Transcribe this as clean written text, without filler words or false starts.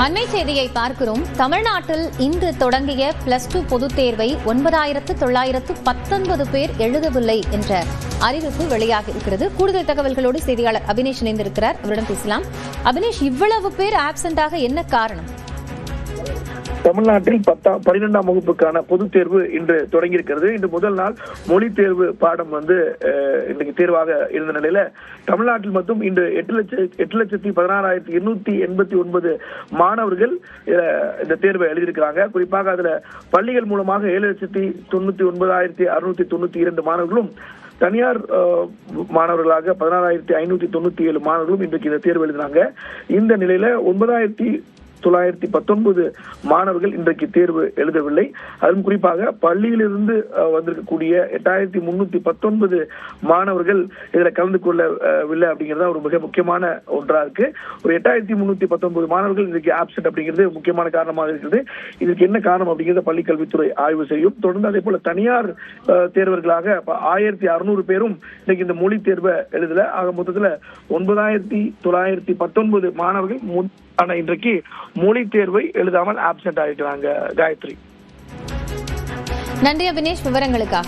அண்மை செய்தியை பார்க்கிறோம். தமிழ்நாட்டில் இன்று தொடங்கிய +2 பொதுத் தேர்வை 9919 பேர் எழுதவில்லை என்ற அறிவிப்பு வெளியாகி இருக்கிறது. கூடுதல் தகவல்களோடு செய்தியாளர் அபினேஷ் இணைந்திருக்கிறார். அவரிடம் பேசலாம். அபினேஷ், இவ்வளவு பேர் ஆப்சென்டாக என்ன காரணம்? தமிழ்நாட்டில் 12ஆம் வகுப்புக்கான பொதுத் தேர்வு இன்று தொடங்கியிருக்கிறது. இன்று முதல் நாள் மொழி தேர்வு பாடம் இன்றைக்கு தேர்வாக இருந்த நிலையில தமிழ்நாட்டில் மட்டும் இன்று 8,16,289 மாணவர்கள் இந்த தேர்வை எழுதியிருக்கிறாங்க. குறிப்பாக அதுல பள்ளிகள் மூலமாக 7,99,692 மாணவர்களும், தனியார் மாணவர்களாக 16,597 மாணவர்களும் இன்றைக்கு இந்த தேர்வு எழுதினாங்க. இந்த நிலையில 9,919 மாணவர்கள் இன்றைக்கு தேர்வு எழுதவில்லை. அதுவும் குறிப்பாக பள்ளியிலிருந்து வந்திருக்கக்கூடிய 8,319 மாணவர்கள் இதுல கலந்து கொள்ளவில்லை அப்படிங்கிறது ஒரு மிக முக்கியமான ஒன்றா இருக்கு. ஒரு 8,319 மாணவர்கள் இன்றைக்கு ஆப்சென்ட் அப்படிங்கிறது முக்கியமான காரணமாக இருக்கிறது. இதுக்கு என்ன காரணம் அப்படிங்கிறத பள்ளிக்கல்வித்துறை ஆய்வு செய்யும். தொடர்ந்து அதே போல தனியார் தேர்வர்களாக 1,600 பேரும் இன்னைக்கு இந்த மொழி தேர்வை எழுதல. ஆக மொத்தத்துல 9,919 மாணவர்கள் ஆனா இன்றைக்கு மொழி தேர்வை எழுதாமல் ஆப்சென்ட் ஆகிருக்கிறாங்க. காயத்ரி, நன்றி அபினேஷ் விவரங்களுக்காக.